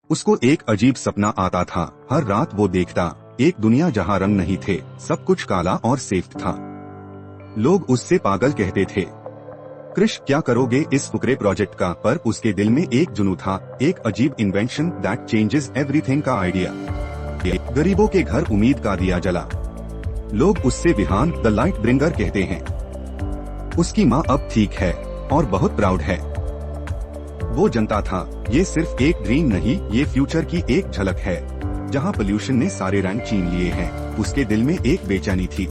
उसको एक अजीब सपना आता था। हर रात वो देखता एक दुनिया जहाँ रंग नहीं थे, सब कुछ काला और सेफ था। लोग उससे पागल कहते थे। क्रिश, क्या करोगे इस फुकरे प्रोजेक्ट का? पर उसके दिल में एक जुनून था, एक अजीब इन्वेंशन दैट चेंजेस एवरीथिंग का आइडिया। गरीबों के घर उम्मीद का दिया जला। लोग उससे विहान द लाइट ब्रिंगर कहते हैं। उसकी माँ अब ठीक है और बहुत प्राउड है। वो जनता था, ये सिर्फ एक ड्रीम नहीं, ये फ्यूचर की एक झलक है जहाँ पोल्यूशन ने सारे रंग छीन लिए हैं। उसके दिल में एक बेचैनी थी।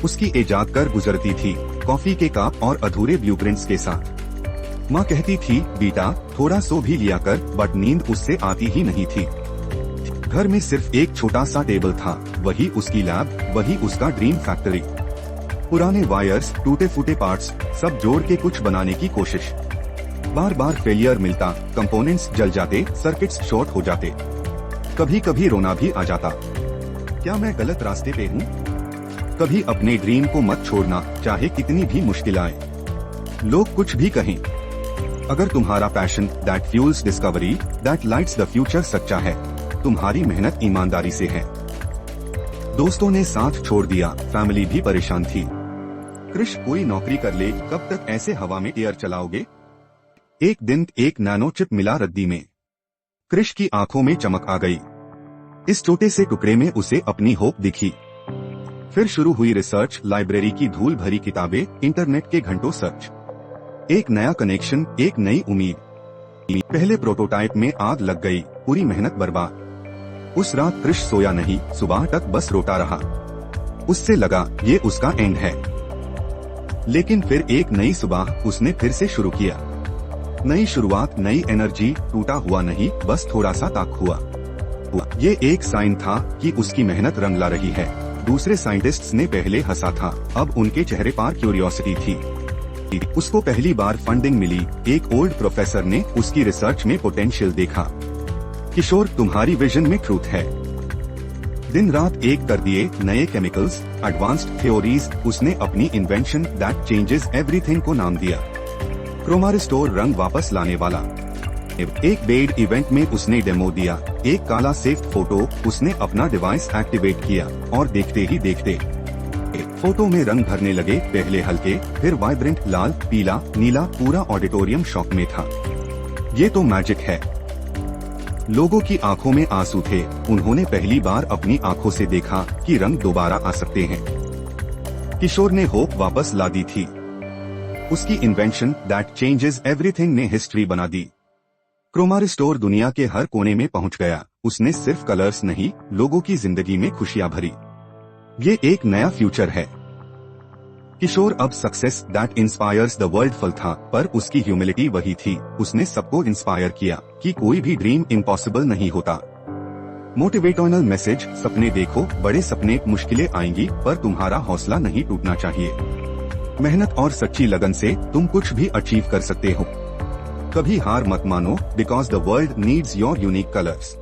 उसकी इजाद कर गुजरती थी कॉफी के कप और अधूरे ब्लूप्रिंट्स के साथ। माँ कहती थी, बेटा थोड़ा सो भी लिया कर, बट नींद उससे आती ही नहीं थी। घर में सिर्फ एक छोटा सा टेबल था, वही उसकी लैब, वही उसका ड्रीम फैक्ट्री। पुराने वायर्स, टूटे फूटे पार्ट्स, सब जोड़ के कुछ बनाने की कोशिश। बार बार फेलियर मिलता, कंपोनेंट्स जल जाते, सर्किट्स शॉर्ट हो जाते। कभी कभी रोना भी आ जाता, क्या मैं गलत रास्ते पे हूँ? कभी अपने ड्रीम को मत छोड़ना, चाहे कितनी भी मुश्किल आए। लोग कुछ भी कहें, अगर तुम्हारा passion that fuels discovery, that lights the future सच्चा है, तुम्हारी मेहनत ईमानदारी से है। दोस्तों ने साथ छोड़ दिया, फैमिली भी परेशान थी। क्रिश, कोई नौकरी कर ले, कब तक ऐसे हवा में एयर चलाओगे? एक दिन एक नैनो चिप मिला रद्दी में। क्रिश की आंखों में चमक आ गई। इस छोटे से टुकड़े में उसे अपनी होप दिखी। फिर शुरू हुई रिसर्च, लाइब्रेरी की धूल भरी किताबें, इंटरनेट के घंटों सर्च। एक नया कनेक्शन, एक नई उम्मीद। पहले प्रोटोटाइप में आग लग गई, पूरी मेहनत बर्बाद। उस रात क्रिश सोया नहीं, सुबह तक बस रोता रहा। उससे लगा ये उसका एंड है। लेकिन फिर एक नई सुबह उसने फिर से शुरू किया। नई शुरुआत, नई एनर्जी। टूटा हुआ नहीं, बस थोड़ा सा ताक हुआ। ये एक साइन था कि उसकी मेहनत रंग ला रही है। दूसरे साइंटिस्ट्स ने पहले हंसा था, अब उनके चेहरे पर क्यूरियोसिटी थी। उसको पहली बार फंडिंग मिली। एक ओल्ड प्रोफेसर ने उसकी रिसर्च में पोटेंशियल देखा। किशोर, तुम्हारी विजन में ट्रूथ है। दिन रात एक कर दिए, नए केमिकल्स, एडवांस्ड थ्योरीज। उसने अपनी इन्वेंशन दैट चेंजेस एवरीथिंग को नाम दिया क्रोमा रिस्टोर, रंग वापस लाने वाला। एक बेड इवेंट में उसने डेमो दिया, एक काला सेफ फोटो। उसने अपना डिवाइस एक्टिवेट किया और देखते ही देखते फोटो में रंग भरने लगे, पहले हल्के, फिर वाइब्रेंट, लाल, पीला, नीला। पूरा ऑडिटोरियम शॉक में था। ये तो मैजिक है। लोगों की आंखों में आंसू थे। उन्होंने पहली बार अपनी आंखों से देखा कि रंग दोबारा आ सकते हैं। किशोर ने होप वापस ला दी थी। उसकी इन्वेंशन दैट चेंजेस एवरीथिंग ने हिस्ट्री बना दी। क्रोमा रिस्टोर दुनिया के हर कोने में पहुंच गया। उसने सिर्फ कलर्स नहीं, लोगों की जिंदगी में खुशियां भरी। ये एक नया फ्यूचर है। किशोर अब success that inspires the world फल था, पर उसकी ह्यूमिलिटी वही थी। उसने सबको इंस्पायर किया कि कोई भी ड्रीम इम्पॉसिबल नहीं होता। मोटिवेशनल मैसेज, सपने देखो, बड़े सपने, मुश्किलें आएंगी पर तुम्हारा हौसला नहीं टूटना चाहिए। मेहनत और सच्ची लगन से तुम कुछ भी अचीव कर सकते हो। कभी हार मत मानो, because the world needs your unique colours.